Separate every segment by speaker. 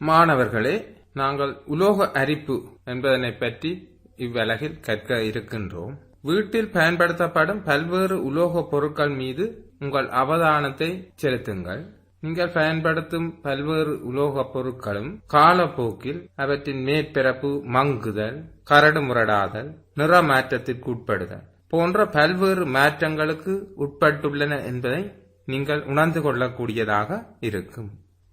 Speaker 1: மாணவர்களே, நாங்கள் உலோக அரிப்பு என்பதனை பற்றி இவ்வலகில் கற்க இருக்கின்றோம். வீட்டில் பயன்படுத்தப்படும் பல்வேறு உலோக பொருட்கள் மீது உங்கள் அவதானத்தை செலுத்துங்கள். நீங்கள் பயன்படுத்தும் பல்வேறு உலோக பொருட்களும் காலப்போக்கில் அவற்றின் மேற்பரப்பு மங்குதல், கரடுமுரடாதல், நிறமாற்றத்திற்கு உட்படுதல் போன்ற பல்வேறு மாற்றங்களுக்கு உட்பட்டுள்ளன என்பதை நீங்கள் உணர்ந்து கொள்ளக்கூடியதாக இருக்கும்.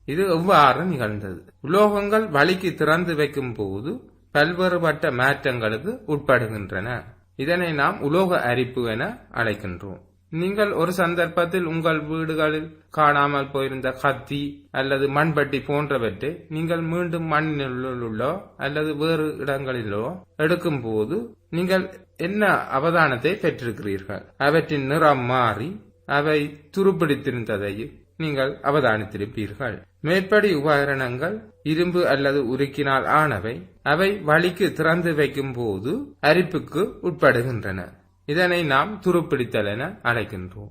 Speaker 1: இது எவ்வாறு நிகழ்ந்தது? உலோகங்கள் வழிக்கு திறந்து வைக்கும் போது பல்வேறுபட்ட மாற்றங்களுக்கு உட்படுகின்றன. இதனை நாம் உலோக அரிப்பு என அழைக்கின்றோம். நீங்கள் ஒரு சந்தர்ப்பத்தில் உங்கள் வீடுகளில் காணாமல் போயிருந்த கத்தி அல்லது மண்பட்டி போன்றவற்றை நீங்கள் மீண்டும் மண்ணிலுள்ளோ அல்லது வேறு இடங்களிலோ எடுக்கும் போது நீங்கள் என்ன அவதானத்தை பெற்றிருக்கிறீர்கள்? அவற்றின் நிறம் மாறி அவை துருப்பிடித்திருந்ததை நீங்கள் அவதானித்திருப்பீர்கள். மேற்படி உபகரணங்கள் இரும்பு அல்லது உருக்கினால் ஆனவை. அவை வழிக்கு திறந்து வைக்கும் போது அரிப்புக்கு உட்படுகின்றன. இதனை நாம் துருப்பிடித்தல் என அழைக்கின்றோம்.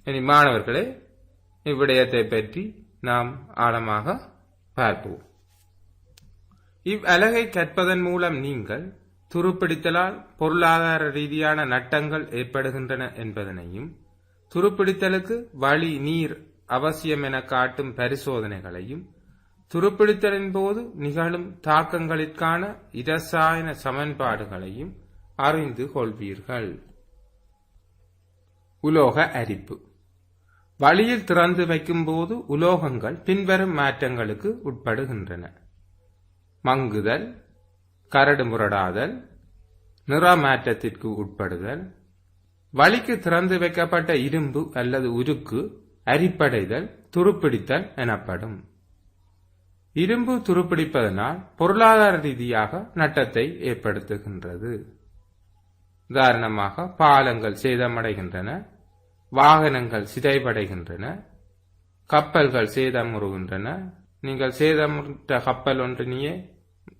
Speaker 1: இனி மாணவர்களே, இவ்விடயத்தை பற்றி நாம் ஆழமாக பார்ப்போம். இவ்வலகை கற்பதன் மூலம் நீங்கள் துருப்பிடித்தலால் பொருளாதார ரீதியான நட்டங்கள் ஏற்படுகின்றன என்பதனையும், துருப்பிடித்தலுக்கு வழி நீர் அவசியம் என காட்டும் பரிசோதனைகளையும், துருப்பிடித்தலின் போது நிகழும் தாக்கங்களிற்கான இரசாயன சமன்பாடுகளையும் அறிந்து கொள்வீர்கள். உலோக அரிப்பு. வழியில் திறந்து வைக்கும் போது உலோகங்கள் பின்வரும் மாற்றங்களுக்கு உட்படுகின்றன: மங்குதல், கரடுமுரடாதல், நிறமாற்றத்திற்கு உட்படுதல். வழிக்கு திறந்து வைக்கப்பட்ட இரும்பு அல்லது உருக்கு அரிப்படைதல், துருப்பிடித்தல் எனப்படும். இரும்பு துருப்பிடிப்பதனால் பொருளாதார ரீதியாக நட்டத்தை ஏற்படுத்துகின்றது. உதாரணமாக, பாலங்கள் சேதமடைகின்றன, வாகனங்கள் சிதைவடைகின்றன, கப்பல்கள் சேதமுறுகின்றன. நீங்கள் சேதமுற்ற கப்பல் ஒன்றினையே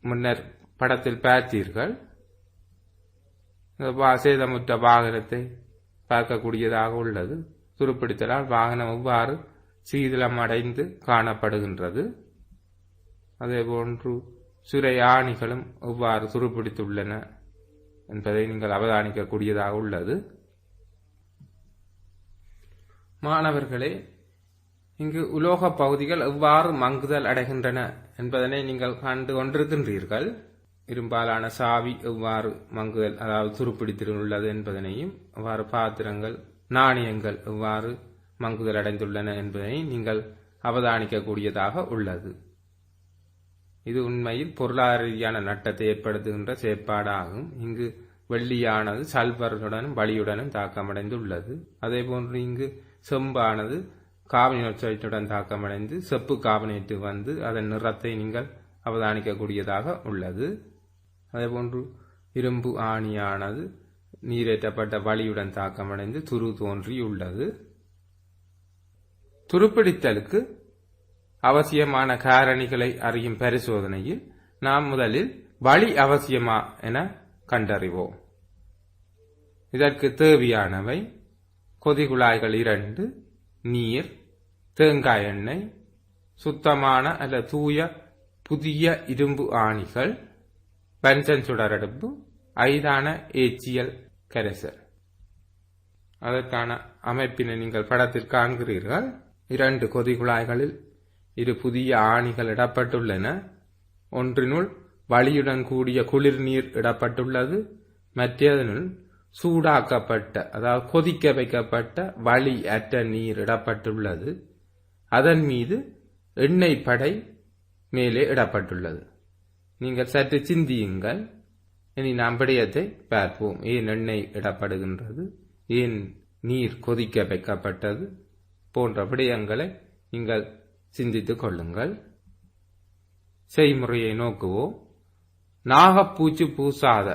Speaker 1: முன்னர் படத்தில் பார்த்தீர்கள். சேதமுற்ற வாகனத்தை பார்க்கக்கூடியதாக உள்ளது. துருப்பிடித்தலால் வாகனம் எவ்வாறு சீதளமடைந்து காணப்படுகின்றது, அதேபோன்று சுரை ஆணிகளும் எவ்வாறு துருப்பிடித்துள்ளன என்பதை நீங்கள் அவதானிக்கக்கூடியதாக உள்ளது. மாணவர்களே, இங்கு உலோக பகுதிகள் எவ்வாறு மங்குதல் அடைகின்றன என்பதனை நீங்கள் கண்டு கொண்டிருக்கின்றீர்கள். இரும்பாலான சாவி எவ்வாறு மங்குதல், அதாவது துருப்பிடித்துள்ளது என்பதனையும், அவ்வாறு பாத்திரங்கள், நாணயங்கள் எவ்வாறு மங்குதல் அடைந்துள்ளன என்பதை நீங்கள் அவதானிக்கக்கூடியதாக உள்ளது. இது உண்மையில் பொருளாதார ரீதியான நட்டத்தை ஏற்படுத்துகின்ற செயற்பாடாகும். இங்கு வெள்ளியானது சல்பருடனும் வலியுடனும் தாக்கமடைந்துள்ளது. அதேபோன்று இங்கு செம்பானது கார்பனேட்டுடன் தாக்கமடைந்து செப்பு கார்பனேட்டு வந்து அதன் நிறத்தை நீங்கள் அவதானிக்கக்கூடியதாக உள்ளது. அதேபோன்று இரும்பு ஆணியானது நீரேற்றப்பட்ட வலியுடன் தாக்கமடைந்து துரு தோன்றியுள்ளது. துருப்பிடித்தலுக்கு அவசியமான காரணிகளை அறியும் பரிசோதனையில் நாம் முதலில் வலி அவசியமா என கண்டறிவோம். இதற்கு தேவையானவை: கொதிகுழாய்கள் 2, நீர், தேங்காய் எண்ணெய், சுத்தமான அல்லது தூய புதிய இரும்பு ஆணிகள், பன்சன் சுடரடுப்பு, ஐதான ஏச்சியல் கரைசல். அதற்கான அமைப்பினை நீங்கள் படத்தில் காண்கிறீர்கள். 2 கொதிகுழாய்களில் 2 புதிய ஆணிகள் இடப்பட்டுள்ளன. ஒன்றினுள் வலியுடன் கூடிய குளிர் நீர் இடப்பட்டுள்ளது. மற்றதனுள் சூடாக்கப்பட்ட, அதாவது கொதிக்க வைக்கப்பட்ட வலி அற்ற நீர் இடப்பட்டுள்ளது. அதன் மீது எண்ணெய் படை மேலே இடப்பட்டுள்ளது. நீங்கள் சற்று சிந்தியுங்கள். இனி நாம் விடயத்தை பார்ப்போம். ஏன் எண்ணெய் இடப்படுகின்றது, ஏன் நீர் கொதிக்க வைக்கப்பட்டது போன்ற விடயங்களை நீங்கள் சிந்தித்துக் கொள்ளுங்கள். செய்முறையை நோக்குவோம். நாகப்பூச்சு பூசாத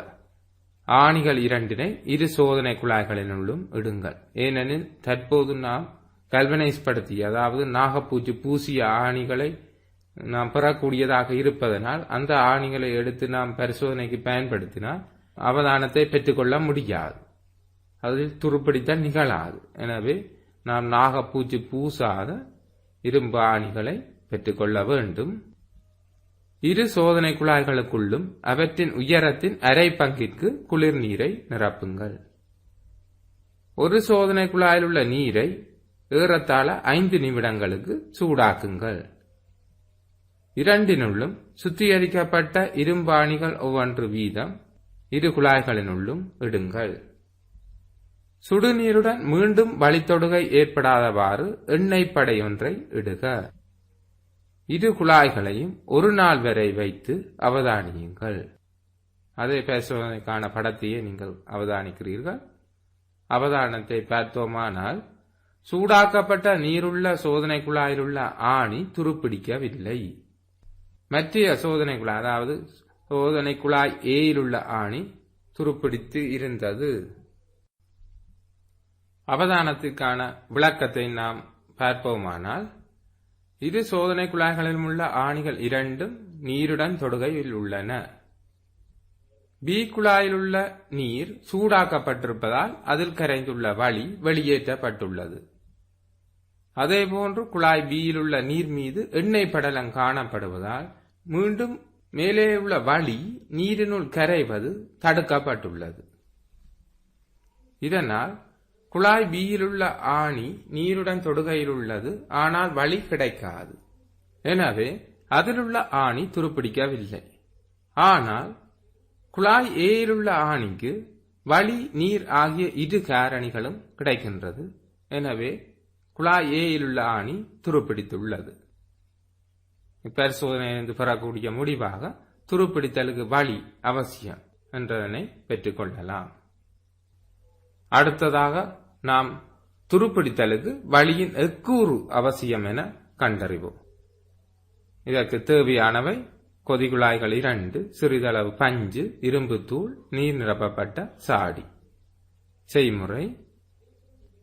Speaker 1: ஆணிகள் 2 2 சோதனை குழாய்களினுள்ளும் இடுங்கள். ஏனெனில் தற்போது நாம் கல்வனைஸ் படுத்திய, அதாவது நாகப்பூச்சு பூசிய ஆணிகளை நாம் பெறக்கூடியதாக இருப்பதனால் அந்த ஆணிகளை எடுத்து நாம் பரிசோதனைக்கு பயன்படுத்தினால் அவதானத்தை பெற்றுக்கொள்ள முடியாது, அதில் துருப்பிடித்தல் நிகழாது. எனவே நாம் நாகப்பூச்சு பூசாத இரும்பு ஆணிகளை பெற்றுக்கொள்ள வேண்டும். இரு சோதனை குழாய்களுக்குள்ளும் அவற்றின் உயரத்தின் அரை பங்கிற்கு குளிர் நீரை நிரப்புங்கள். ஒரு சோதனை குழாயில் உள்ள நீரை ஏறத்தாழ 5 நிமிடங்களுக்கு சூடாக்குங்கள். இரண்டினுள்ளும் சுத்திகரிக்கப்பட்ட இரும்பாணிகள் ஒவ்வொன்று வீதம் இரு குழாய்களினுள்ளும் இடுங்கள். சுடுநீருடன் மீண்டும் வழித்தொடுகை ஏற்படாதவாறு எண்ணெய் படை ஒன்றை இடுக. இரு குழாய்களையும் ஒரு நாள் வரை வைத்து அவதானியுங்கள். அதே பரிசோதனைக்கான படத்தையே நீங்கள் அவதானிக்கிறீர்கள். அவதானத்தை பார்த்தோமானால் சூடாக்கப்பட்ட நீருள்ள சோதனை குழாயிலுள்ள ஆணி துருப்பிடிக்கவில்லை. மற்ற சோதனை குழாய், அதாவது சோதனை குழாய் ஏயிலுள்ள ஆணி துருப்பிடித்து இருந்தது. அவதானத்திற்கான விளக்கத்தை நாம் பார்ப்போமானால், இரு சோதனை குழாய்களிலும் உள்ள ஆணிகள் இரண்டும் நீருடன் தொடுகையில் உள்ளன. பி குழாயிலுள்ள நீர் சூடாக்கப்பட்டிருப்பதால் அதில் கரைந்துள்ள வளி வெளியேற்றப்பட்டுள்ளது. அதேபோன்று குழாய் பியிலுள்ள நீர் மீது எண்ணெய் படலம் காணப்படுவதால் மீண்டும் மேலே உள்ள வளி நீரினுள் கரைவது தடுக்கப்பட்டுள்ளது. இதனால் குழாய் பியிலுள்ள ஆணி நீருடன் தொடுகையில் உள்ளது, ஆனால் வளி கிடைக்காது. எனவே அதிலுள்ள ஆணி துருப்பிடிக்கவில்லை. ஆனால் குழாய் ஏயிலுள்ள ஆணிக்கு வளி, நீர் ஆகிய இரு காரணிகளும் கிடைக்கின்றது. எனவே குழாய் ஏயிலுள்ள ஆணி துருப்பிடித்துள்ளது. பரிசோதனையிலிருந்து பெறக்கூடிய முடிவாக துருப்பிடித்தலுக்கு வளி அவசியம் என்றதனை பெற்றுக்கொள்ளலாம். அடுத்ததாக நாம் துருப்பிடித்தலுக்கு வளியின் எக்கூறு அவசியம் என கண்டறிவோம். இதற்கு தேவையானவை கொதிகுழாய்கள் 2, சிறிதளவு பஞ்சு, இரும்புத்தூள், நீர் நிரப்பப்பட்ட சாடி. செய்முறை: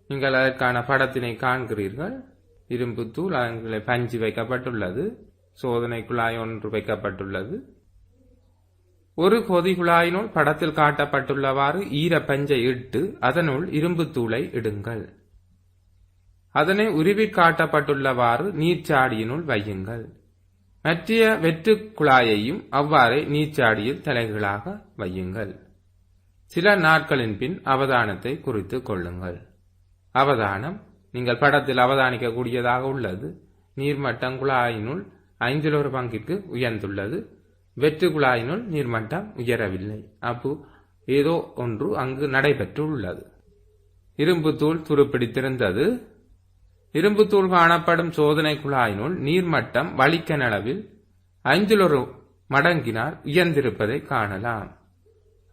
Speaker 1: நீங்கள் அதற்கான படத்தினை காண்கிறீர்கள். இரும்புத்தூள், அதற்கு பஞ்சு வைக்கப்பட்டுள்ளது. சோதனை குழாய் ஒன்று வைக்கப்பட்டுள்ளது. ஒரு கொதிகுழாயினுள் படத்தில் காட்டப்பட்டுள்ளவாறு ஈரப்பஞ்சை இட்டு அதனுள் இரும்புத்தூளை இடுங்கள். அதனை உருவிற் காட்டப்பட்டுள்ளவாறு நீர்ச்சாடியினுள் வையுங்கள். மற்ற வெற்று குழாயையும் அவ்வாறே நீர்ச்சாடியில் தலைகளாக வையுங்கள். சில நாட்களின் பின் அவதானத்தை குறித்துக் கொள்ளுங்கள். அவதானம் நீங்கள் படத்தில் அவதானிக்கக்கூடியதாக உள்ளது. நீர்மட்டம் குழாயினுள் 1/5 பங்கிற்கு உயர்ந்துள்ளது. வெற்று குழாயினுள் நீர்மட்டம் உயரவில்லை. அப்போ ஏதோ ஒன்று அங்கு நடைபெற்றுள்ளது. இரும்புத்தூள் துருப்பிடித்திருந்தது. இரும்புத்தூள் காணப்படும் சோதனை குழாயினுள் நீர்மட்டம் வளிக்கனளவில் 1/5 மடங்கினால் உயர்ந்திருப்பதை காணலாம்.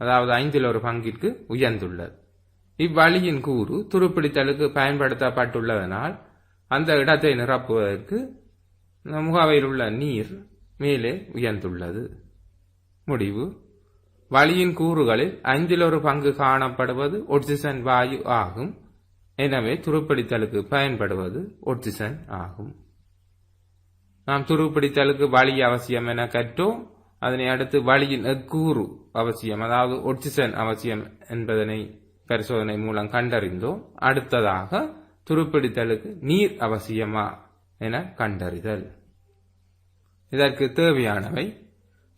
Speaker 1: அதாவது 1/5 பங்கிற்கு உயர்ந்துள்ளது. இவ்வளியின் கூறு துருப்பிடித்தலுக்கு பயன்படுத்தப்பட்டுள்ளதனால் அந்த இடத்தை நிரப்புவதற்கு முகவையில் உள்ள நீர் மேலே உயர்ந்துள்ளது. முடிவு: வளியின் கூறுகளில் 1/5 பங்கு காணப்படுவது ஒட்சிசன் வாயு ஆகும். எனவே துருப்பிடித்தலுக்கு பயன்படுவது ஒட்சிசன் ஆகும். நாம் துருப்பிடித்தலுக்கு வளி அவசியம் என கற்றோம். அதனை அடுத்து வளியின் எக்கூறு அவசியம், அதாவது ஒட்சிசன் அவசியம் என்பதனை பரிசோதனை மூலம் கண்டறிந்தோம். அடுத்ததாக துருப்பிடித்தலுக்கு நீர் அவசியமா என கண்டறிதல். இதற்கு தேவையானவை: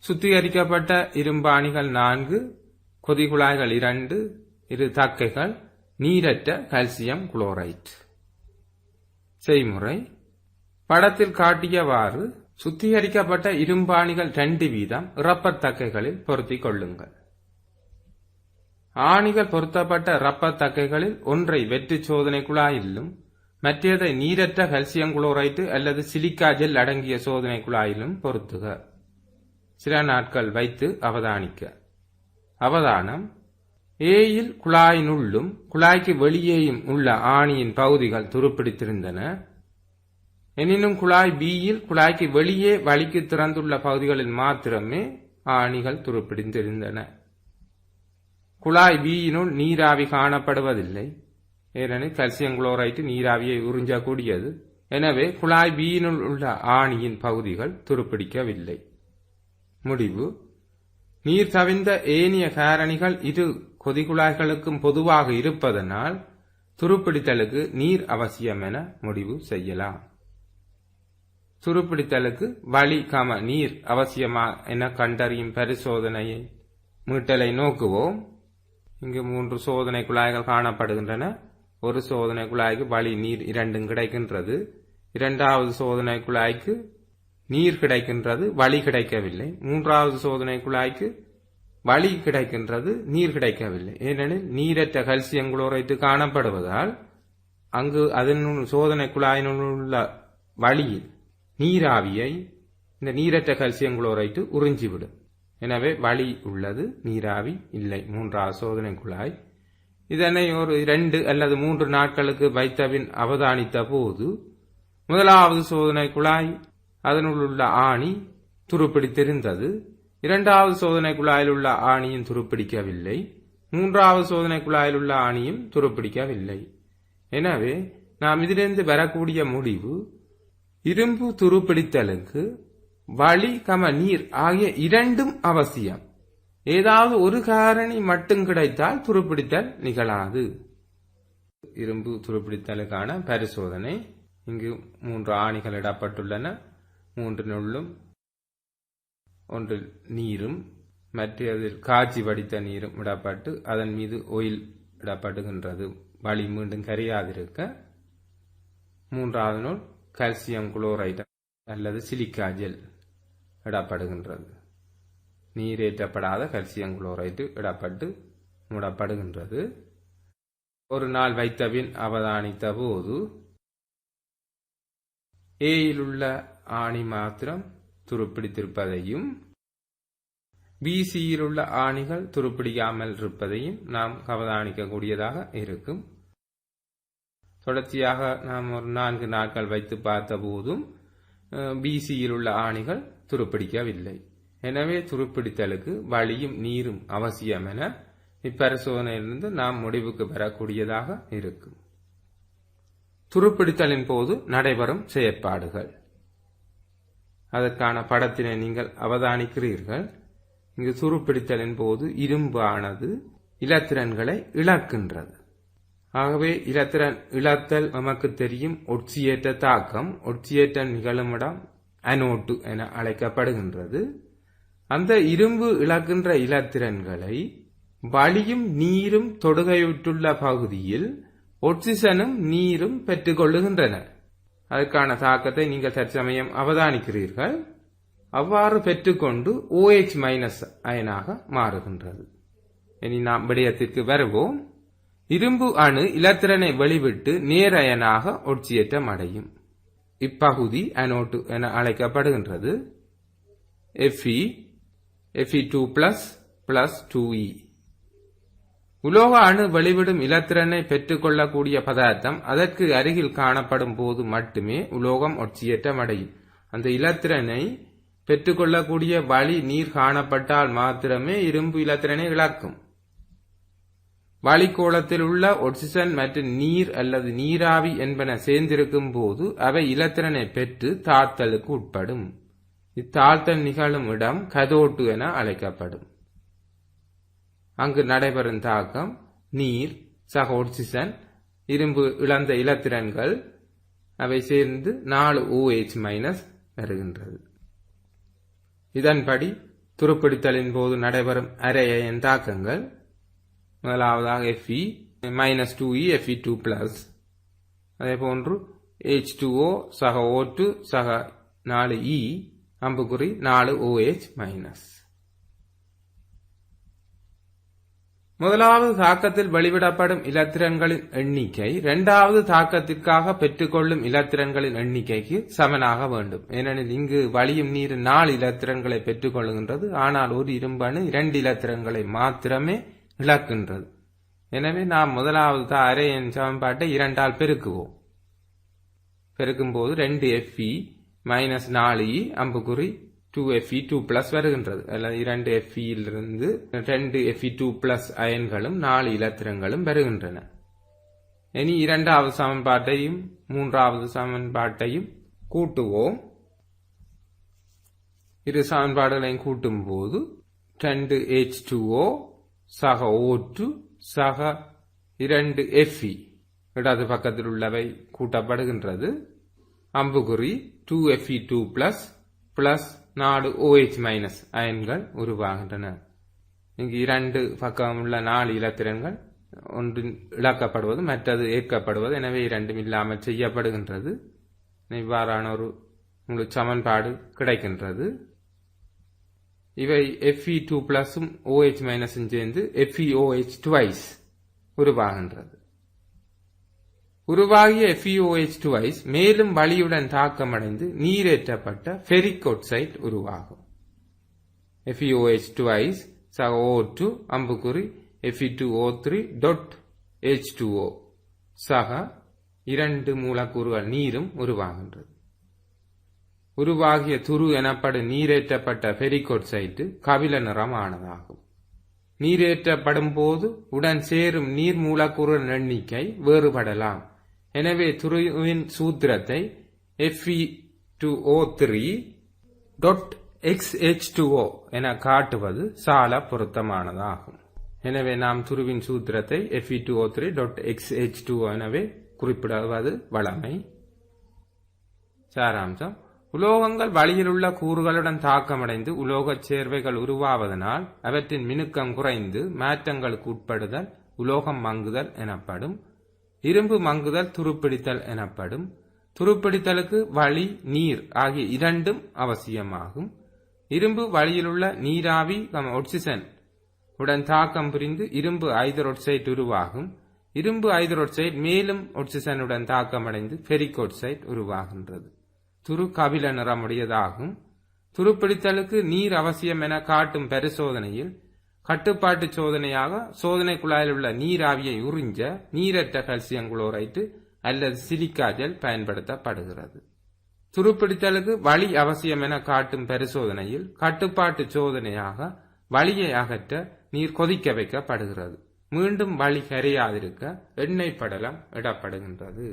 Speaker 1: சுத்திகரிக்கப்பட்ட இரும்பாணிகள் 4, கொதிகுழாய்கள் 2, 2 தக்கைகள், நீரற்ற கால்சியம் குளோரைட். செய்முறை: படத்தில் காட்டியவாறு சுத்திகரிக்கப்பட்ட இரும்பாணிகள் 2 வீதம் ரப்பர் தக்கைகளில் பொருத்திக் கொள்ளுங்கள். ஆணிகள் பொருத்தப்பட்ட ரப்பர் தக்கைகளில் ஒன்றை வெற்று சோதனை குழாயிலும் மற்றதை நீரற்ற கால்சியம் குளோரைட்டு அல்லது சிலிக்கா ஜெல் அடங்கிய சோதனை குழாயிலும் பொருத்துக. சில நாட்கள் வைத்து அவதானிக்க. அவதானம்: ஏயில் குழாயினுள்ளும் குழாய்க்கு வெளியேயும் உள்ள ஆணியின் பகுதிகள் துருப்பிடித்திருந்தன. எனினும் குழாய் பியில் குழாய்க்கு வெளியே வளிக்கு திறந்துள்ள பகுதிகளில் மாத்திரமே ஆணிகள் துருப்பிடித்திருந்தன. குழாய் பியினுள் நீராவி காணப்படுவதில்லை. ஏனெனில் கால்சியம் குளோரைட்டு நீராவியை உறிஞ்சக்கூடியது. எனவே குழாய் பியினுள் உள்ள ஆணியின் பகுதிகள் துருப்பிடிக்கவில்லை. முடிவு: நீர் தவிர்ந்த ஏனைய காரணிகள் இரு கொதிகுழாய்களுக்கும் பொதுவாக இருப்பதனால் துருப்பிடித்தலுக்கு நீர் அவசியம் என முடிவு செய்யலாம். துருப்பிடித்தலுக்கு வளி நீர் அவசியமா என கண்டறியும் பரிசோதனையை மீட்டலை நோக்குவோம். இங்கு 3 சோதனை குழாய்கள் காணப்படுகின்றன. ஒரு சோதனை குழாய்க்கு வளி நீர் இரண்டும் கிடைக்கின்றது. இரண்டாவது சோதனை குழாய்க்கு நீர் கிடைக்கின்றது, வளி கிடைக்கவில்லை. மூன்றாவது சோதனை குழாய்க்கு வளி கிடைக்கின்றது, நீர் கிடைக்கவில்லை. ஏனெனில் நீரற்ற கல்சியம் குளோரைட்டு காணப்படுவதால் அங்கு அதன் சோதனை குழாயினுள் உள்ள வளியில் நீராவியை இந்த நீரற்ற கல்சியம் குளோரைட்டு உறிஞ்சிவிடும். எனவே வளி உள்ளது, நீராவி இல்லை. மூன்றாவது சோதனை குழாய். இதனை ஒரு 2 அல்லது 3 நாட்களுக்கு வைத்தபின் அவதானித்த போது முதலாவது சோதனை குழாய் அதனுள் உள்ள ஆணி துருப்பிடித்திருந்தது. இரண்டாவது சோதனை குழாயில் உள்ள ஆணியும் துருப்பிடிக்கவில்லை. மூன்றாவது சோதனை குழாயில் உள்ள ஆணியும் துருப்பிடிக்கவில்லை. எனவே நாம் இதிலிருந்து வரக்கூடிய முடிவு, இரும்பு துருப்பிடித்தலுக்கு வளி நீர் ஆகிய இரண்டும் அவசியம். ஏதாவது ஒரு காரணி மட்டும் கிடைத்தால் துருப்பிடித்தல் நிகழாது. இரும்பு துருப்பிடித்தலுக்கான பரிசோதனை. இங்கு 3 ஆணிகள் இடப்பட்டுள்ளன. 3 ஒன்றில் நீரும் மற்றதில் காய்ச்சி வடித்த நீரும் இடப்பட்டு அதன் மீது ஆயில் இடப்படுகின்றது, வளி மீண்டும் கரையாதிருக்க. 3வது கால்சியம் குளோரைடு அல்லது சிலிக்கா ஜெல் இடப்படுகின்றது. நீரேற்றப்படாத கால்சியம் குளோரைடு இடப்பட்டு மூடப்படுகின்றது. ஒரு நாள் வைத்தபின் அவதானித்த போது ஏயில் உள்ள ஆணி மாத்திரம் துருப்பிடித்திருப்பதையும் பிசியில் உள்ள ஆணிகள் துருப்பிடிக்காமல் இருப்பதையும் நாம் அவதானிக்கக்கூடியதாக இருக்கும். தொடர்ச்சியாக நாம் ஒரு 4 நாட்கள் வைத்து பார்த்த போதும் பிசியில் உள்ள ஆணிகள் துருப்பிடிக்கவில்லை. எனவே துருப்பிடித்தலுக்கு வளியும் நீரும் அவசியம் என இப்பரிசோதனையிலிருந்து நாம் முடிவுக்கு பெறக்கூடியதாக இருக்கும். துருப்பிடித்தலின் போது நடைபெறும் செயற்பாடுகள், அதற்கான படத்தினை நீங்கள் அவதானிக்கிறீர்கள். இங்கு துருப்பிடித்தலின் போது இரும்பானது இலத்திரன்களை இழக்கின்றது. ஆகவே இலத்திரன் இழத்தல் நமக்கு தெரியும். ஒட்சியேற்ற தாக்கம், ஒட்சியேற்றம் நிகழும் இடம் அனோட்டு என அழைக்கப்படுகின்றது. அந்த இரும்பு இழக்கின்ற இலத்திரன்களை வளியும் நீரும் தொடுகையுற்றுள்ள பகுதியில் ஒட்சிசனும் நீரும் பெற்றுக் கொள்ளுகின்றன. அதற்கான தாக்கத்தை நீங்கள் தற்சமயம் அவதானிக்கிறீர்கள். அவ்வாறு பெற்றுக்கொண்டு OH- அயனாக மாறுகின்றது. இனி நாம் விடயத்திற்கு வருவோம். இரும்பு அணு இலத்திரனை வெளிவிட்டு நேரயனாக ஒட்சியேற்றம் அடையும். இப்பகுதி அனோட்டு என அழைக்கப்படுகின்றது. Fe2++2E. உலோக அணு வெளிவிடும் இலத்திரனை பெற்றுக் கொள்ளக்கூடிய பதார்த்தம் அதற்கு அருகில் காணப்படும் போது மட்டுமே உலோகம் ஒட்சியேற்றம் அடையும். அந்த இலத்திரனை பெற்றுக்கொள்ளக்கூடிய வளி நீர் காணப்பட்டால் மாத்திரமே இரும்பு இலத்திரனை இழக்கும். வளிக்கோளத்தில் உள்ள ஒட்சிசன் மற்றும் நீர் அல்லது நீராவி என்பன சேர்ந்திருக்கும் போது அவை இலத்திரனை பெற்று தாழ்த்தலுக்கு உட்படும். இத்தாழ்த்தல் நிகழும் இடம் கதோட்டு என அழைக்கப்படும். அங்கு நடைபெறும் தாக்கம் நீர் சக ஒட்சிசன் இரும்பு இழந்த இலத்திரன்கள் அவை சேர்ந்து 4 OH- வருகின்றது. இதன்படி துருப்பிடித்தலின் போது நடைபெறும் அரையன் தாக்கங்கள், முதலாவதாக Fe-2E Fe2+, அதே போன்று H2O சக O2 சக 4E அம்புக்குறி 4 OH-. முதலாவது தாக்கத்தில் வெளிவிடப்படும் இலத்திரன்களின் எண்ணிக்கை இரண்டாவது தாக்கத்திற்காக பெற்றுக்கொள்ளும் இலத்திரன்களின் எண்ணிக்கைக்கு சமனாக வேண்டும். ஏனெனில் இங்கு வளியும் நீர் 4 இலத்திரன்களை பெற்றுக் கொள்கின்றது. ஆனால் ஒரு இரும்பணு 2 இலத்திரன்களை மாத்திரமே இழக்கின்றது. எனவே நாம் முதலாவது அரையன் சமன்பாட்டை 2ஆல் பெருக்குவோம். பெருக்கும்போது 2Fe - 4E அம்புக்குறி 2Fe2+ வருகின்றது. அல்லது 2Fe இலிருந்து 2Fe2+ அயன்களும் 4 இலத்திரங்களும் வருகின்றன. இனி இரண்டாவது சமன்பாட்டையும் மூன்றாவது சமன்பாட்டையும் கூட்டுவோம். இரு சமன்பாடுகளையும் கூட்டும் போது 2H2O சக O2 சக 2Fe இடது பக்கத்தில் உள்ளவை கூட்டப்படுகின்றது. அம்புகுறி 2Fe2 பிளஸ் 4 OH- அயன்கள் உருவாகின்றன. இங்கு இரண்டு பக்கம் உள்ள 4 இலத்திரன்கள் ஒன்று இழக்கப்படுவது மற்றது ஏற்கப்படுவது, எனவே இரண்டும் இல்லாமல் செய்யப்படுகின்றது. இவ்வாறான ஒரு முழு சமன்பாடு கிடைக்கின்றது. இவை Fe2+ OH- சேர்ந்து FeOH உருவாகின்றது. உருவாகிய FeOH மேலும் வளியுடன் தாக்கமடைந்து நீரேற்றப்பட்ட ஃபெரிக் ஆக்சைடு உருவாகும். FeOH சக O2 அம்புக்குறி Fe2O3.H2O சக 2 மூலக்கூறுகள் நீரும் உருவாகின்றது. உருவாகிய துரு எனப்படும் நீரேற்றப்பட்ட ஃபெரிக் ஆக்சைடு கபில நிறமானதாகும். நீரேற்றப்படும் போது உடன் சேரும் நீர் மூலக்கூறுகளின் எண்ணிக்கை வேறுபடலாம். எனவே துருவின் சூத்திரத்தை Fe2O3.XH2O என காட்டுவது சால பொருத்தமானதாகும். எனவே நாம் துருவின் சூத்திரத்தை Fe2O3.XH2O எனவே குறிப்பிடுவது வழமை. சாராம்சம்: உலோகங்கள் வளியில் உள்ள கூறுகளுடன் தாக்கமடைந்து உலோகச் சேர்வைகள் உருவாவதனால் அவற்றின் மினுக்கம் குறைந்து மாற்றங்களுக்கு உட்படுதல் உலோகம் மங்குதல் எனப்படும். இரும்பு மங்குதல் துருப்பிடித்தல் எனப்படும். துருப்பிடித்தலுக்கு வளி, நீர் ஆகிய இரண்டும் அவசியமாகும். இரும்பு வளியிலுள்ள நீராவி ஆக்சிஜன் உடன் தாக்கம் புரிந்து இரும்பு ஐதரோக்சைடு உருவாகும். இரும்பு ஐதரோக்சைடு மேலும் ஆக்சிஜனுடன் தாக்கமடைந்து ஃபெரிக் ஆக்சைடு உருவாகின்றது. துரு கபில நிறமுடையதாகும். துருப்பிடித்தலுக்கு நீர் அவசியம் என காட்டும் பரிசோதனையில் கட்டுப்பாட்டு சோதனையாக சோதனை குழாயில் உள்ள நீராவியை உறிஞ்ச நீரற்ற கால்சியம் குளோரைடு அல்லது சிலிக்கா ஜெல் பயன்படுத்தப்படுகிறது. துருப்பிடித்தலுக்கு வளி அவசியம் என காட்டும் பரிசோதனையில் கட்டுப்பாட்டு சோதனையாக வளியை அகற்ற நீர் கொதிக்க வைக்கப்படுகிறது. மீண்டும் வளி கரையாதிருக்க எண்ணெய் படலம் இடப்படுகின்றது.